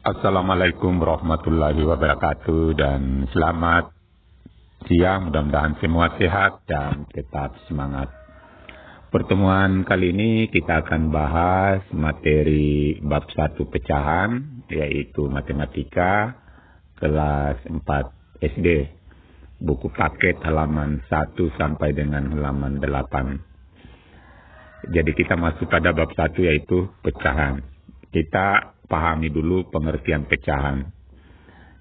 Assalamualaikum warahmatullahi wabarakatuh dan selamat siang, mudah-mudahan semua sehat dan tetap semangat. Pertemuan kali ini kita akan bahas materi bab 1 pecahan, yaitu matematika kelas 4 SD, buku paket halaman 1 sampai dengan halaman 8. Jadi kita masuk pada bab 1 yaitu pecahan. Kita pahami dulu pengertian pecahan.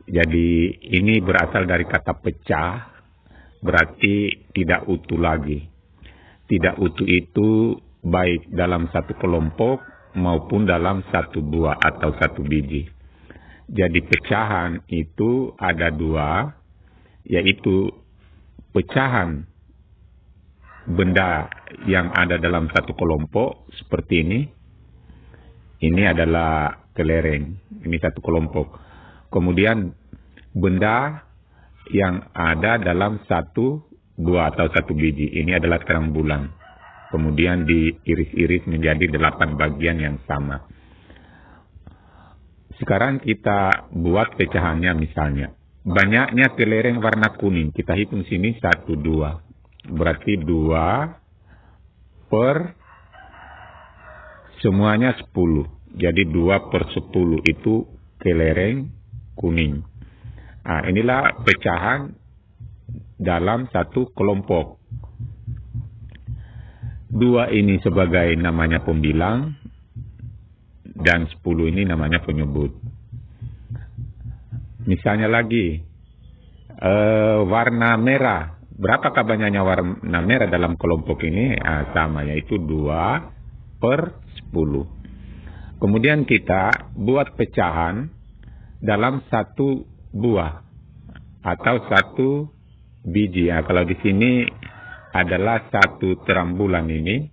Jadi ini berasal dari kata pecah, berarti tidak utuh lagi. Tidak utuh itu baik dalam satu kelompok maupun dalam satu buah atau satu biji. Jadi pecahan itu ada dua, yaitu pecahan benda yang ada dalam satu kelompok seperti ini. Ini adalah kelereng, ini satu kelompok. Kemudian benda yang ada dalam satu buah atau satu biji, ini adalah terang bulan. Kemudian diiris-iris menjadi 8 bagian yang sama. Sekarang kita buat pecahannya misalnya. Banyaknya kelereng warna kuning, kita hitung sini 1, 2. Berarti 2 per semuanya 10. Jadi 2 per 10 itu kelereng kuning. Nah, inilah pecahan dalam satu kelompok. 2 ini sebagai namanya pembilang dan 10 ini namanya penyebut. Misalnya lagi, warna merah. Berapakah banyaknya warna merah dalam kelompok ini? Sama, yaitu 2 per 10. Kemudian kita buat pecahan dalam satu buah atau satu biji. Kalau di sini adalah satu terang bulan ini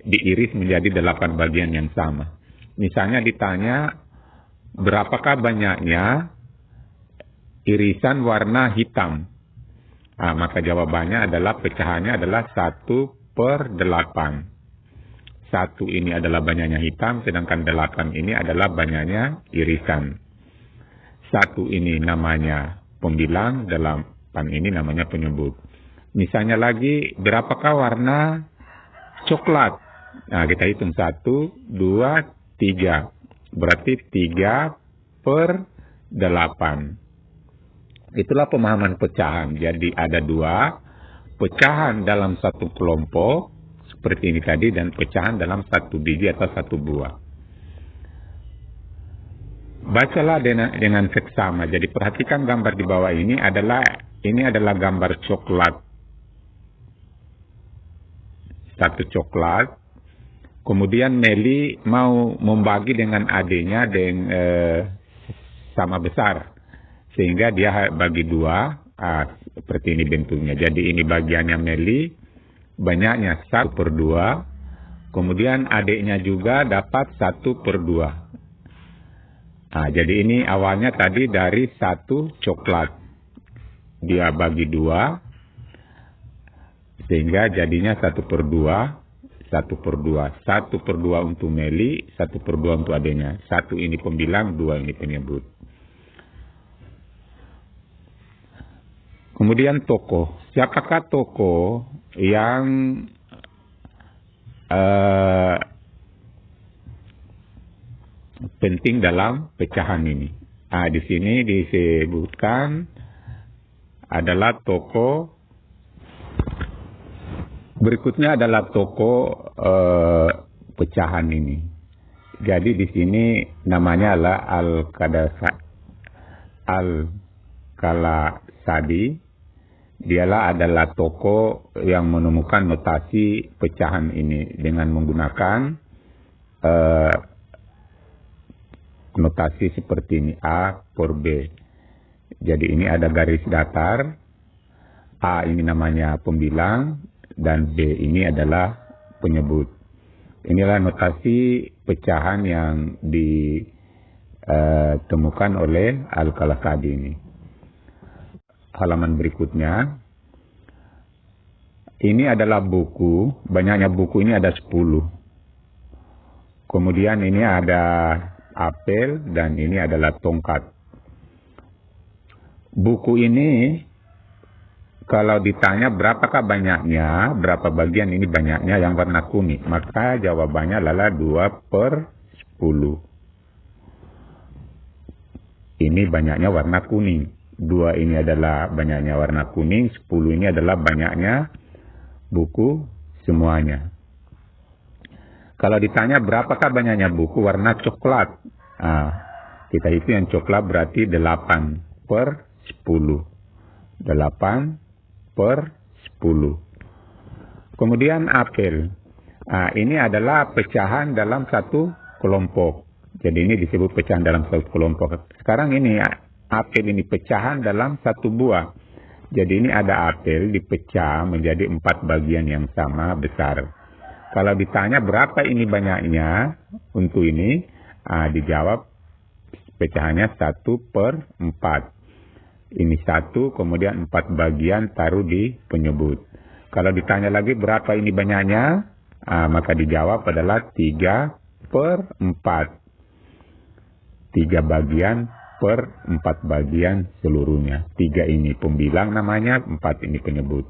diiris menjadi 8 bagian yang sama. Misalnya ditanya berapakah banyaknya irisan warna hitam. Maka jawabannya adalah pecahannya adalah 1 per 8. 1 ini adalah banyaknya hitam, sedangkan 8 ini adalah banyaknya irisan. 1 ini namanya pembilang, 8 ini namanya penyebut. Misalnya lagi, berapakah warna coklat? Nah, kita hitung 1, 2, 3. Berarti 3 per 8. Itulah pemahaman pecahan. Jadi ada 2, pecahan dalam satu kelompok, seperti ini tadi, dan pecahan dalam satu biji atau satu buah. Bacalah dengan seksama. Jadi perhatikan gambar di bawah ini adalah gambar coklat. Satu coklat. Kemudian Meli mau membagi dengan adiknya sama besar. Sehingga dia bagi 2, seperti ini bentuknya. Jadi ini bagiannya Meli, banyaknya 1 per 2. Kemudian adiknya juga dapat 1 per 2. Jadi ini awalnya tadi dari 1 coklat. Dia bagi 2. Sehingga jadinya 1 per 2. 1 per 2. 1 per 2 untuk Meli, 1 per 2 untuk adiknya. 1 ini pembilang, 2 ini penyebut. Kemudian tokoh. Siapakah tokoh yang penting dalam pecahan ini? Di sini disebutkan adalah tokoh. Berikutnya adalah tokoh pecahan ini. Jadi di sini namanya adalah Al-Kalasadi. Dialah adalah tokoh yang menemukan notasi pecahan ini dengan menggunakan notasi seperti ini, A per B. Jadi ini ada garis datar, A ini namanya pembilang, dan B ini adalah penyebut. Inilah notasi pecahan yang ditemukan oleh Al-Kalasadi ini. Halaman berikutnya, ini adalah buku, banyaknya buku ini ada 10. Kemudian ini ada apel, dan ini adalah tongkat. Buku ini, kalau ditanya berapakah banyaknya, berapa bagian ini banyaknya yang warna kuning, maka jawabannya adalah 2/10. Ini banyaknya warna kuning. 2 ini adalah banyaknya warna kuning, 10 ini adalah banyaknya buku semuanya. Kalau ditanya berapakah banyaknya buku warna coklat, kita itu yang coklat berarti 8/10. 8/10. Kemudian apel. Ini adalah pecahan dalam satu kelompok. Jadi ini disebut pecahan dalam satu kelompok. Sekarang ini apel ini pecahan dalam satu buah. Jadi ini ada apel dipecah menjadi 4 bagian yang sama besar. Kalau ditanya berapa ini banyaknya untuk ini, dijawab pecahannya 1/4. Ini 1, kemudian 4 bagian taruh di penyebut. Kalau ditanya lagi berapa ini banyaknya, maka dijawab adalah 3/4. 3 bagian per 4 bagian seluruhnya. 3 ini pembilang namanya, 4 ini penyebut.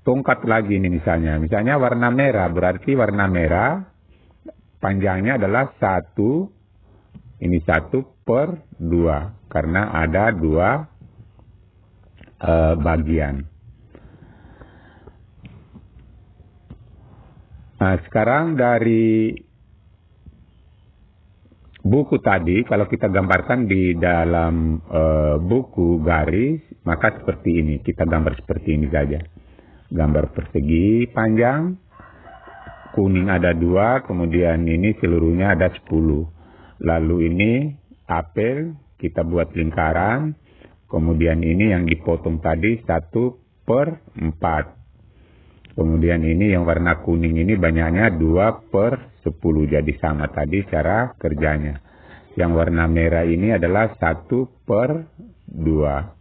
Tongkat lagi ini misalnya. Misalnya warna merah, berarti warna merah panjangnya adalah 1. Ini 1/2. Karena ada 2 bagian. Nah, sekarang dari buku tadi, kalau kita gambarkan di dalam buku garis, maka seperti ini. Kita gambar seperti ini saja. Gambar persegi panjang, kuning ada 2, kemudian ini seluruhnya ada 10. Lalu ini apel, kita buat lingkaran, kemudian ini yang dipotong tadi 1/4. Kemudian ini yang warna kuning ini banyaknya 2/10. Jadi sama tadi cara kerjanya. Yang warna merah ini adalah 1/2.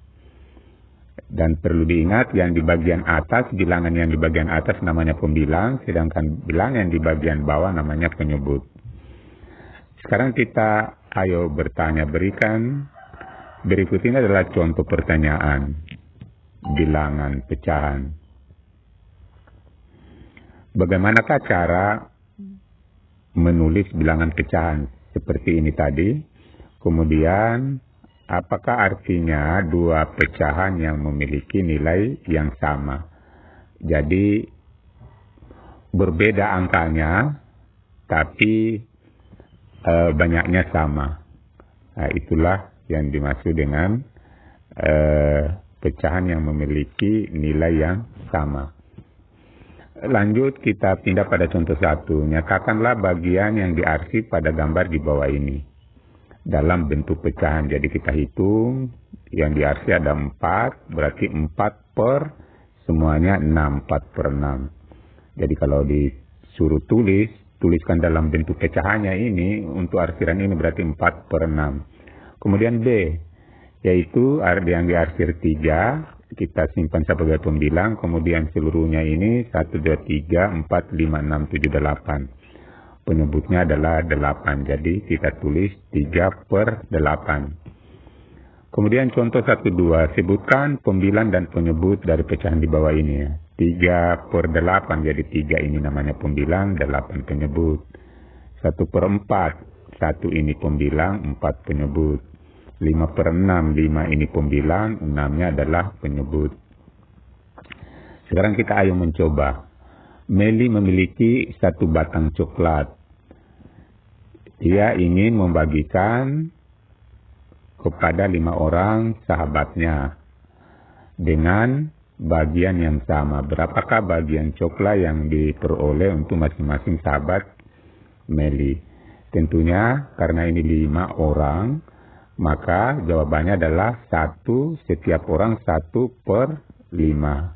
Dan perlu diingat yang di bagian atas, bilangan yang di bagian atas namanya pembilang, sedangkan bilangan yang di bagian bawah namanya penyebut. Sekarang kita ayo bertanya, berikan. Berikut ini adalah contoh pertanyaan. Bilangan pecahan. Bagaimanakah cara menulis bilangan pecahan seperti ini tadi? Kemudian, apakah artinya 2 pecahan yang memiliki nilai yang sama? Jadi, berbeda angkanya, tapi banyaknya sama. Nah, itulah yang dimaksud dengan pecahan yang memiliki nilai yang sama. Lanjut, kita pindah pada contoh 1. Nyatakanlah bagian yang diarsip pada gambar di bawah ini dalam bentuk pecahan. Jadi kita hitung, yang diarsip ada 4, berarti 4 semuanya 6, 4/6. Jadi kalau disuruh tuliskan dalam bentuk pecahannya ini, untuk arsiran ini berarti 4/6. Kemudian B, yaitu yang diarsir 3, kita simpan sebagai pembilang, kemudian seluruhnya ini 1, 2, 3, 4, 5, 6, 7, 8. Penyebutnya adalah 8, jadi kita tulis 3/8. Kemudian contoh 1, 2, sebutkan pembilang dan penyebut dari pecahan di bawah ini. 3/8, jadi 3 ini namanya pembilang, 8 penyebut. 1/4, 1 ini pembilang, 4 penyebut. 5/6, 5 ini pembilang, 6-nya adalah penyebut. Sekarang kita ayo mencoba. Meli memiliki 1 batang coklat. Dia ingin membagikan kepada 5 orang sahabatnya dengan bagian yang sama. Berapakah bagian coklat yang diperoleh untuk masing-masing sahabat Meli? Tentunya karena ini 5 orang, maka jawabannya adalah 1, setiap orang 1/5.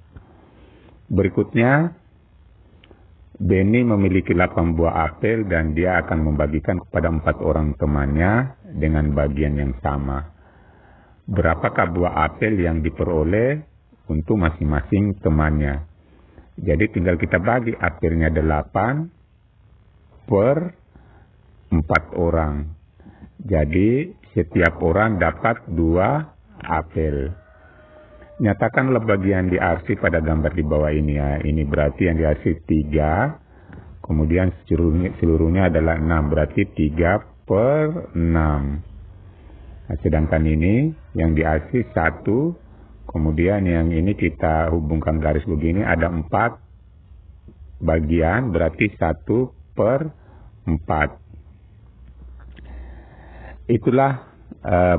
Berikutnya, Benny memiliki 8 buah apel dan dia akan membagikan kepada 4 orang temannya dengan bagian yang sama. Berapakah buah apel yang diperoleh untuk masing-masing temannya? Jadi tinggal kita bagi apelnya 8/4 orang. Jadi setiap orang dapat 2 apel. Nyatakanlah bagian diarsip pada gambar di bawah ini ya. Ini berarti yang diarsip 3. Kemudian seluruhnya adalah 6. Berarti 3/6. Nah, sedangkan ini yang diarsip 1. Kemudian yang ini kita hubungkan garis begini. Ada 4 bagian. Berarti 1/4. Itulah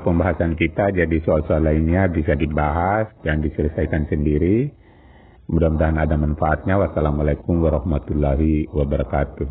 pembahasan kita. Jadi soal-soal lainnya bisa dibahas dan diselesaikan sendiri. Mudah-mudahan ada manfaatnya. Wassalamualaikum warahmatullahi wabarakatuh.